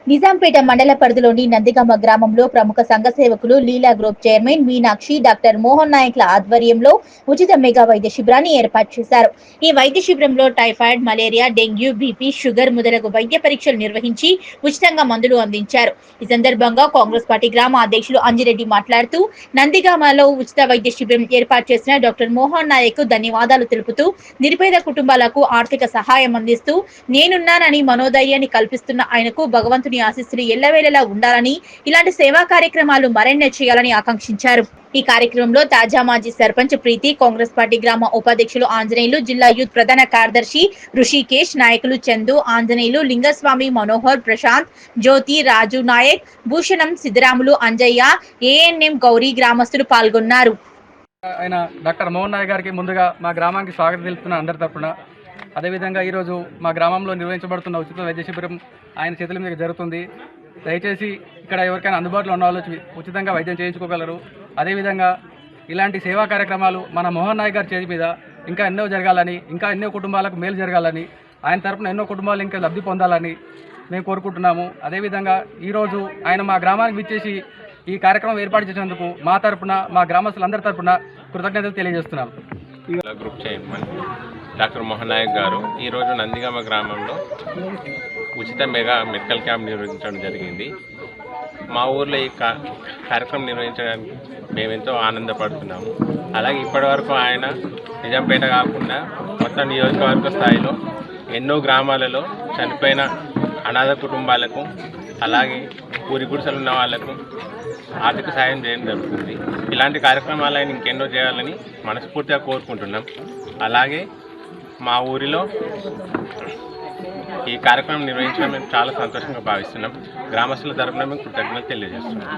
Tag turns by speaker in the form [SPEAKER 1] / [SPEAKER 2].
[SPEAKER 1] నిజాంపేట మండల పరిధిలోని నందిగామ గ్రామంలో ప్రముఖ సంఘ సేవకులు Leela group chairman Meenakshi doctor Mohan నాయక్ల ఆధ్వర్యంలో ఉచిత మెగా వైద్య శిబిరాన్ని ఏర్పాటు చేశారు. ఈ వైద్య శిబిరంలో typhoid, malaria, dengue, BP, sugar మొదలగు వైద్య పరీక్షలు నిర్వహించి ఉచితంగా మందులు అందించారు. ఈ సందర్భంగా కాంగ్రెస్ పార్టీ గ్రామ అధ్యక్షులు అంజిరెడ్డి మాట్లాడుతూ నందిగామలో ఉచిత వైద్య శిబిరం ఏర్పాటు చేసిన డాక్టర్ మోహన్ నాయక్ ధన్యవాదాలు తెలుపుతూ నిరుపేద కుటుంబాలకు ఆర్థిక సహాయం అందిస్తూ నేనున్నానని మనోధైర్యాన్ని కల్పిస్తున్న ఆయనకు భగవంతుని ఆశీస్సులు ఎల్లవేళలా ఉండాలని, ఇలాంటి సేవా కార్యక్రమాలు మరెన్నో చేయాలని ఆకాంక్షించారు. ఈ కార్యక్రమంలో తాజా మాజీ సర్పంచ్ ప్రీతి, కాంగ్రెస్ పార్టీ గ్రామ ఉపాధ్యక్షులు ఆంజనేయులు, జిల్లా యూత్ ప్రధాన కార్యదర్శి ఋషికేష్, నాయకులు చందు, ఆంజనేయులు, లింగస్వామి, మనోహర్, ప్రశాంత్, జ్యోతి, రాజు నాయక్, భూషణం, సిద్ధరాములు, అంజయ్య, ఏఎన్ఎం గౌరీ గ్రామస్తులు పాల్గొన్నారు.
[SPEAKER 2] ఆయన డాక్టర్ మోహన్ నాయక్ గారికి ముందుగా మా గ్రామానికి స్వాగతం తెలుపుతున్న అందరి తరఫున, అదేవిధంగా ఈరోజు మా గ్రామంలో నిర్వహించబడుతున్న ఉచిత వైద్య శిబిరం ఆయన చేతుల మీద జరుగుతుంది. దయచేసి ఇక్కడ ఎవరికైనా అందుబాటులో ఉన్న వాళ్ళు ఉచితంగా వైద్యం చేయించుకోగలరు. అదేవిధంగా ఇలాంటి సేవా కార్యక్రమాలు మన మోహన్ నాయక్ గారి చేతి మీద ఇంకా ఎన్నో జరగాలని, ఇంకా ఎన్నో కుటుంబాలకు మేలు జరగాలని, ఆయన తరఫున ఎన్నో కుటుంబాలు ఇంకా లబ్ధి పొందాలని మేము కోరుకుంటున్నాము. అదేవిధంగా ఈరోజు ఆయన మా గ్రామానికి విచ్చేసి ఈ కార్యక్రమం ఏర్పాటు చేసినందుకు మా తరఫున, మా గ్రామస్తులందరి తరఫున కృతజ్ఞతలు తెలియజేస్తున్నాం.
[SPEAKER 3] Group chairman doctor Mohan Nayak garu ఈరోజు నందిగామ గ్రామంలో ఉచిత మెగా మెడికల్ క్యాంప్ నిర్వహించడం జరిగింది. మా ఊర్లో ఈ కార్యక్రమం నిర్వహించడానికి మేమెంతో ఆనందపడుతున్నాము. అలాగే ఇప్పటివరకు ఆయన నిజాంపేట కాకుండా మొత్తం నియోజకవర్గ స్థాయిలో ఎన్నో గ్రామాలలో చనిపోయిన అనాథ కుటుంబాలకు, అలాగే ఊరి గుడిసెలు ఉన్న వాళ్లకు ఆర్థిక సాయం చేయడం జరుగుతుంది. ఇలాంటి కార్యక్రమాలు ఆయన ఇంకెన్నో చేయాలని మనస్ఫూర్తిగా కోరుకుంటున్నాం. అలాగే మా ఊరిలో ఈ కార్యక్రమం నిర్వహించడం మేము చాలా సంతోషంగా భావిస్తున్నాం. గ్రామస్తుల తరఫున మేము కృతజ్ఞతలు తెలియజేస్తున్నాం.